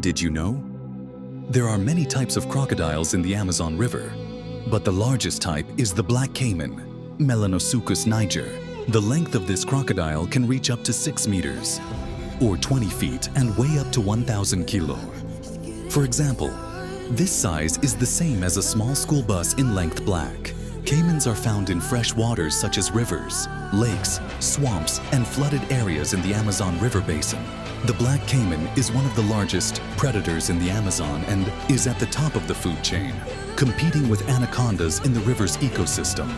Did you know? There are many types of crocodiles in the Amazon River, but the largest type is the black caiman, Melanosuchus niger. The length of this crocodile can reach up to 6 meters, or 20 feet, and weigh up to 1,000 kilo. For example, this size is the same as a small school bus in length black. Caimans are found in fresh waters such as rivers, lakes, swamps, and flooded areas in the Amazon River basin. The black caiman is one of the largest predators in the Amazon and is at the top of the food chain, competing with anacondas in the river's ecosystem.